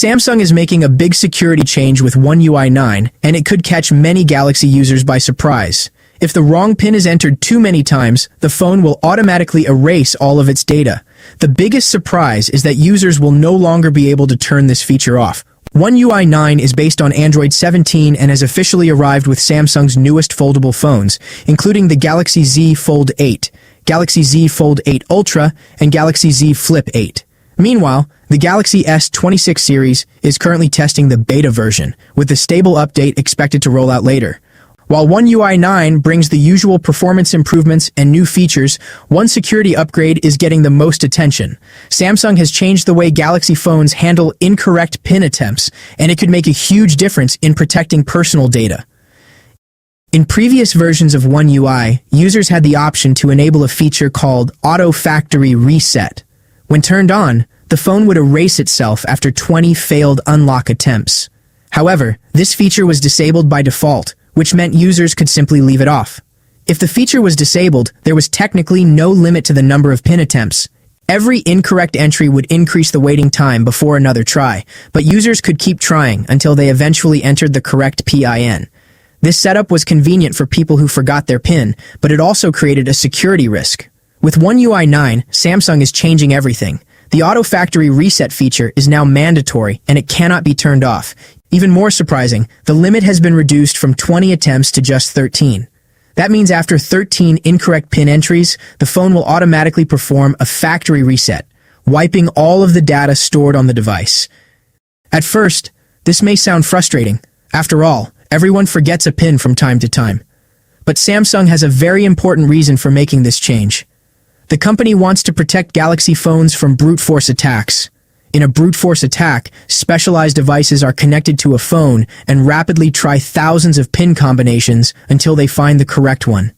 Samsung is making a big security change with One UI 9, and it could catch many Galaxy users by surprise. If the wrong PIN is entered too many times, the phone will automatically erase all of its data. The biggest surprise is that users will no longer be able to turn this feature off. One UI 9 is based on Android 17 and has officially arrived with Samsung's newest foldable phones, including the Galaxy Z Fold 8, Galaxy Z Fold 8 Ultra, and Galaxy Z Flip 8. Meanwhile, the Galaxy S26 series is currently testing the beta version, with the stable update expected to roll out later. While One UI 9 brings the usual performance improvements and new features, one security upgrade is getting the most attention. Samsung has changed the way Galaxy phones handle incorrect PIN attempts, and it could make a huge difference in protecting personal data. In previous versions of One UI, users had the option to enable a feature called Auto Factory Reset. When turned on, the phone would erase itself after 20 failed unlock attempts. However, this feature was disabled by default, which meant users could simply leave it off. If the feature was disabled, there was technically no limit to the number of PIN attempts. Every incorrect entry would increase the waiting time before another try, but users could keep trying until they eventually entered the correct PIN. This setup was convenient for people who forgot their PIN, but it also created a security risk. With One UI 9, Samsung is changing everything. The Auto Factory Reset feature is now mandatory, and it cannot be turned off. Even more surprising, the limit has been reduced from 20 attempts to just 13. That means after 13 incorrect PIN entries, the phone will automatically perform a factory reset, wiping all of the data stored on the device. At first, this may sound frustrating. After all, everyone forgets a PIN from time to time. But Samsung has a very important reason for making this change. The company wants to protect Galaxy phones from brute force attacks. In a brute force attack, specialized devices are connected to a phone and rapidly try thousands of PIN combinations until they find the correct one.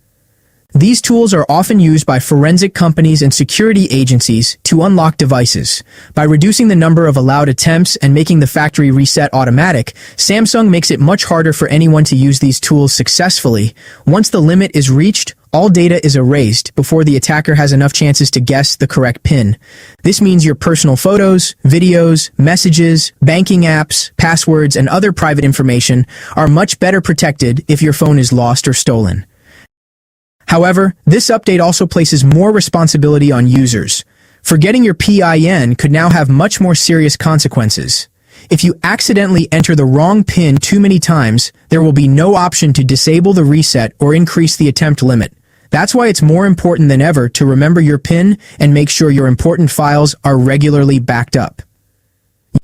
These tools are often used by forensic companies and security agencies to unlock devices. By reducing the number of allowed attempts and making the factory reset automatic, Samsung makes it much harder for anyone to use these tools successfully. Once the limit is reached, all data is erased before the attacker has enough chances to guess the correct PIN. This means your personal photos, videos, messages, banking apps, passwords, and other private information are much better protected if your phone is lost or stolen. However, this update also places more responsibility on users. Forgetting your PIN could now have much more serious consequences. If you accidentally enter the wrong PIN too many times, there will be no option to disable the reset or increase the attempt limit. That's why it's more important than ever to remember your PIN and make sure your important files are regularly backed up.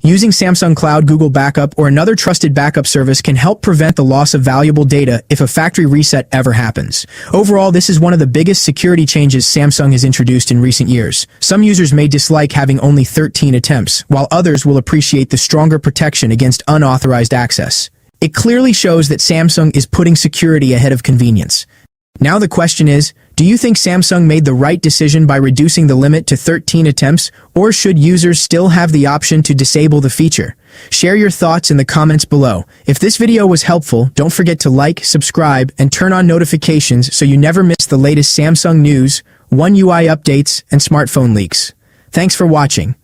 Using Samsung Cloud, Google Backup, or another trusted backup service can help prevent the loss of valuable data if a factory reset ever happens. Overall, this is one of the biggest security changes Samsung has introduced in recent years. Some users may dislike having only 13 attempts, while others will appreciate the stronger protection against unauthorized access. It clearly shows that Samsung is putting security ahead of convenience. Now the question is, do you think Samsung made the right decision by reducing the limit to 13 attempts, or should users still have the option to disable the feature? Share your thoughts in the comments below. If this video was helpful, don't forget to like, subscribe, and turn on notifications so you never miss the latest Samsung news, One UI updates, and smartphone leaks. Thanks for watching.